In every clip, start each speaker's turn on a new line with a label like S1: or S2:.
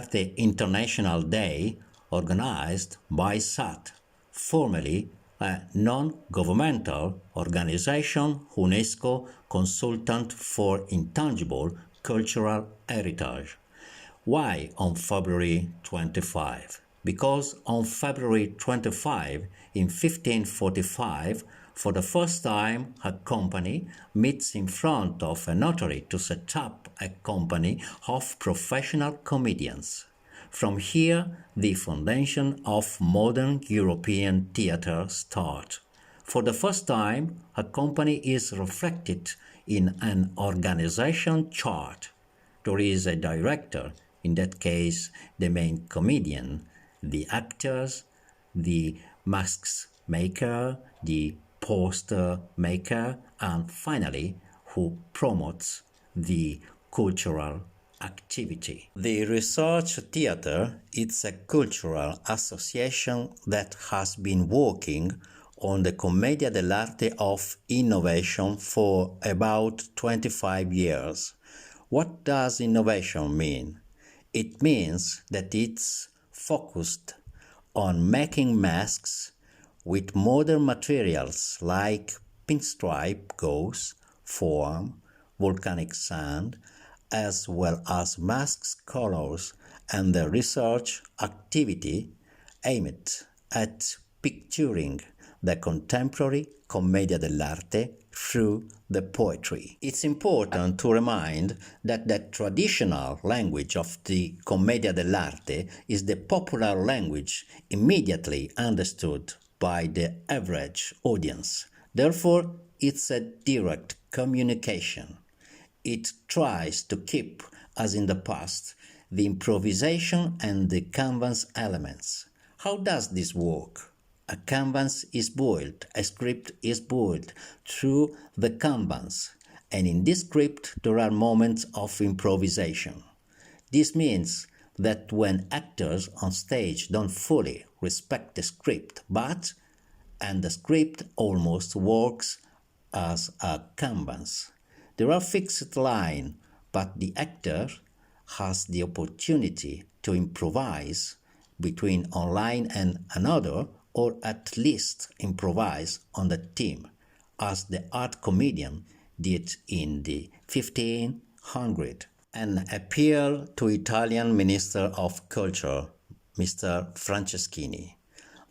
S1: dell'Arte International Day organized by SAT, formerly a non-governmental organization UNESCO consultant for intangible cultural heritage. Why on February 25? Because on February 25, in 1545, for the first time, a company meets in front of a notary to set up a company of professional comedians. From here, the foundation of modern European theatre starts. For the first time, a company is reflected in an organization chart. There is a director, in that case, the main comedian, the actors, the masks maker, the poster maker, and finally, who promotes the cultural activity. The Research Theatre is a cultural association that has been working on the Commedia dell'Arte of innovation for about 25 years. What does innovation mean? It means that it's focused on making masks with modern materials like pinstripe gauze, foam, volcanic sand, as well as masks colors, and the research activity aimed at picturing the contemporary Commedia dell'Arte through the poetry. It's important to remind that the traditional language of the Commedia dell'Arte is the popular language immediately understood by the average audience. Therefore, it's a direct communication. It tries to keep, as in the past, the improvisation and the canvas elements. How does this work? A canvas is built, a script is built through the canvas, and in this script there are moments of improvisation. This means that when actors on stage don't fully respect the script, and the script almost works as a canvas. There are fixed lines, but the actor has the opportunity to improvise between one line and another, or at least improvise on the theme, as the art comedian did in the 1500s. An appeal to Italian Minister of Culture, Mr. Franceschini.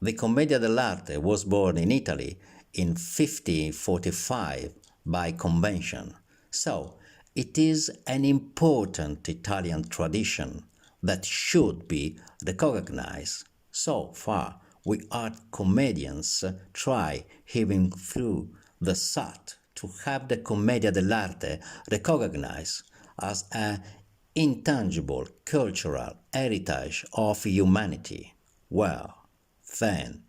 S1: The Commedia dell'Arte was born in Italy in 1545 by convention, so it is an important Italian tradition that should be recognized. So far, we art comedians try, even through the SAT, to have the Commedia dell'Arte recognized as an intangible cultural heritage of humanity. Well, then,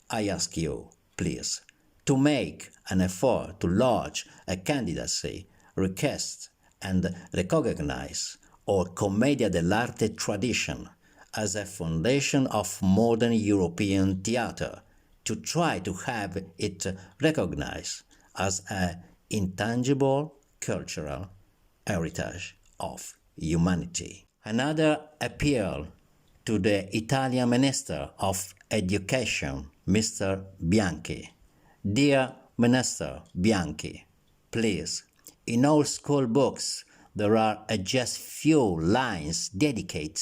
S1: I ask you, please, to make an effort to lodge a candidacy request and recognize our Commedia dell'Arte tradition as a foundation of modern European theatre, to try to have it recognized as an intangible cultural heritage of humanity. Another appeal to the Italian Minister of Education, Mr. Bianchi. Dear Minister Bianchi, please, in all school books there are just few lines dedicated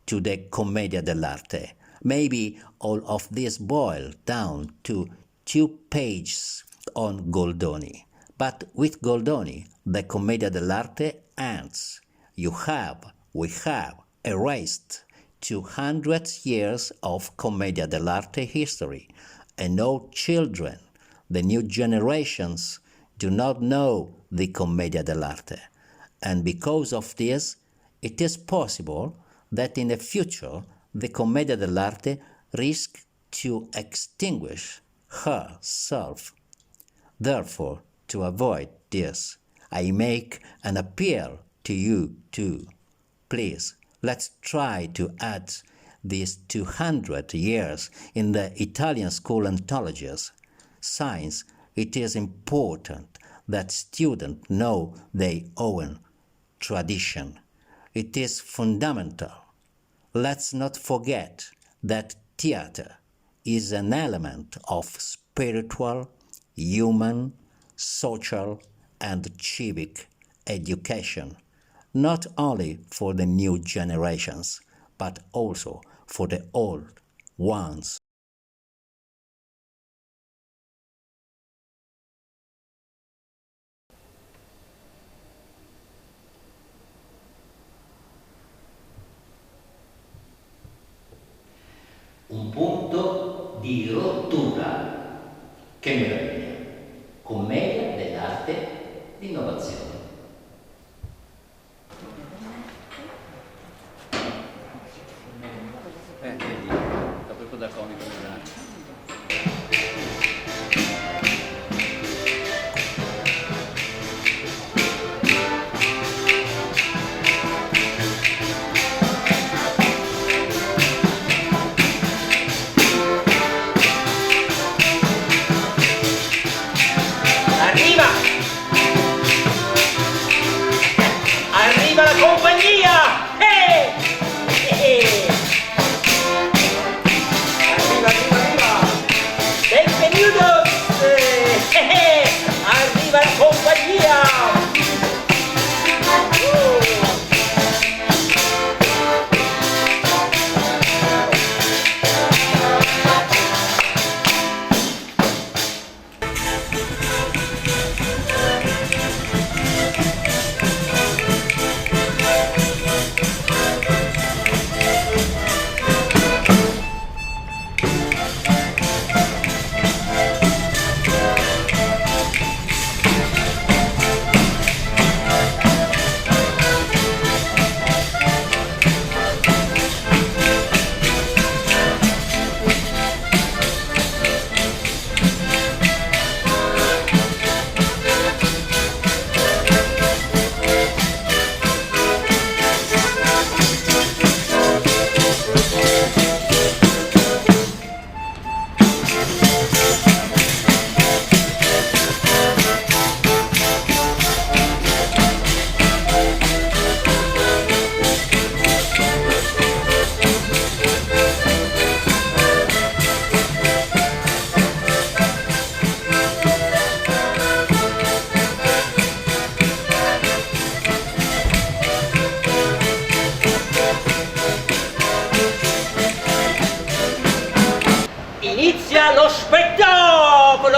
S1: to the Commedia dell'Arte. Maybe all of this boil down to 2 pages on Goldoni. But with Goldoni, the Commedia dell'Arte ends. We have erased 200 years of Commedia dell'Arte history, and no children, the new generations, do not know the Commedia dell'Arte. And because of this, it is possible that in the future the Commedia dell'Arte risks to extinguish herself. Therefore, to avoid this, I make an appeal to you too. Please, let's try to add these 200 years in the Italian school anthologies. Since it is important that students know their own tradition. It is fundamental Let's not forget that theater is an element of spiritual, human, social, and civic education, not only for the new generations, but also for the old ones.
S2: Un punto di rottura. Che meraviglia! Commedia dell'arte, l'innovazione. Vedi, sta proprio da comico. Arriva! Arriva la compagnia! Arriva! Benvenutos! Arriva la compagnia! Inizia lo spettacolo!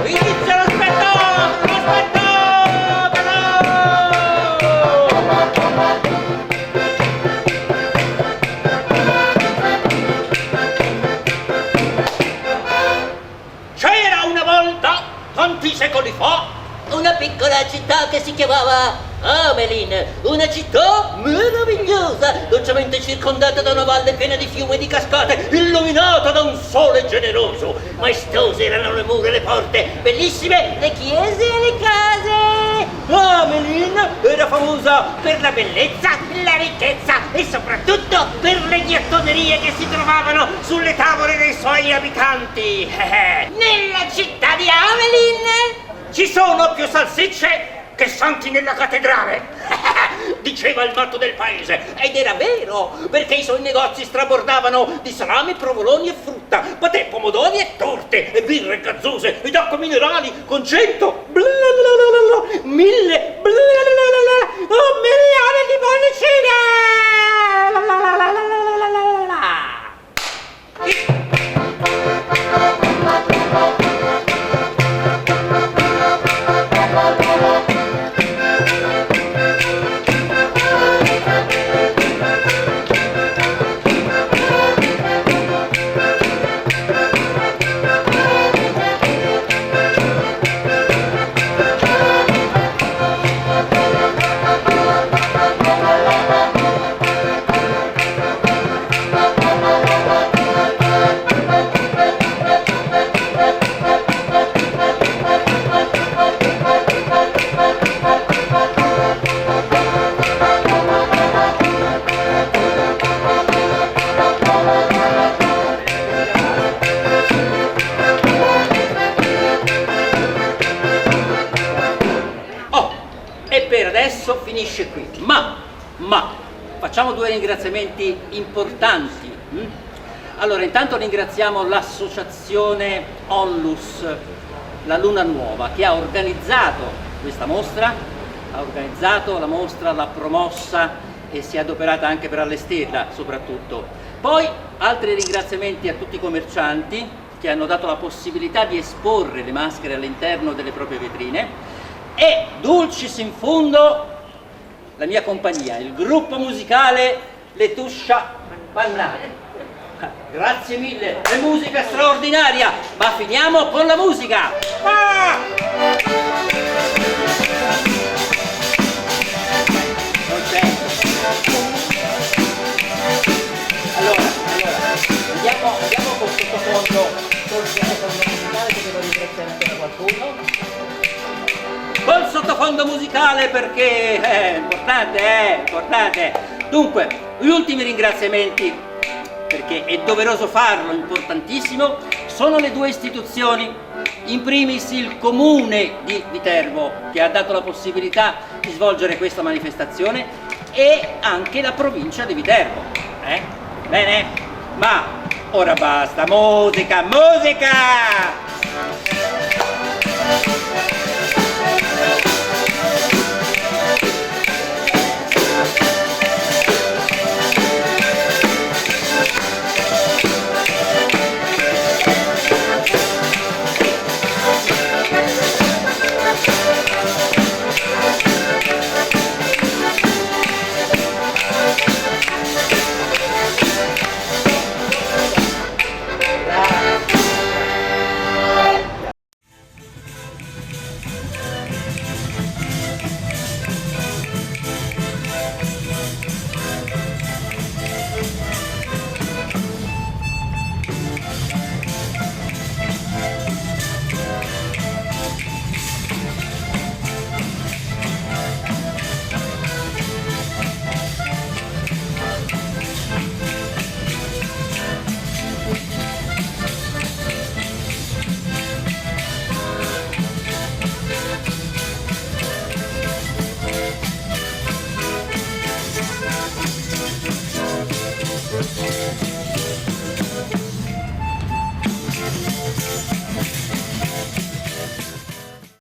S2: Inizia lo spettacolo! C'era una volta, tanti secoli fa, una piccola città che si chiamava Amelin, una città meravigliosa, dolcemente circondata da una valle piena di fiumi e di cascate, illuminata da un sole generoso. Maestose erano le mura e le porte, bellissime le chiese e le case. Amelin era famosa per la bellezza, la ricchezza e soprattutto per le ghiottonerie che si trovavano sulle tavole dei suoi abitanti. Nella città di Amelin ci sono più salsicce che santi nella cattedrale, diceva il matto del paese, ed era vero, perché i suoi negozi strabordavano di salami, provoloni e frutta, patè, pomodori e torte, e birre gazzose, ed acque minerali con 100, 1000, milioni di
S3: Facciamo due ringraziamenti importanti. Allora, intanto ringraziamo l'associazione Onlus, la Luna Nuova, che ha organizzato questa mostra, l'ha promossa e si è adoperata anche per allestirla soprattutto. Poi altri ringraziamenti a tutti i commercianti che hanno dato la possibilità di esporre le maschere all'interno delle proprie vetrine e, dulcis in fundo, la mia compagnia, il gruppo musicale Le Tuscia Pannate. Grazie mille, è musica straordinaria, ma finiamo con la musica! Ah! Non c'è. Allora, andiamo col sottofondo musicale, che devo ringraziare ancora qualcuno. Col sottofondo musicale perché è importante. Dunque, gli ultimi ringraziamenti, perché è doveroso farlo, importantissimo, sono le due istituzioni. In primis il comune di Viterbo, che ha dato la possibilità di svolgere questa manifestazione, e anche la provincia di Viterbo. Bene? Ma ora basta, musica!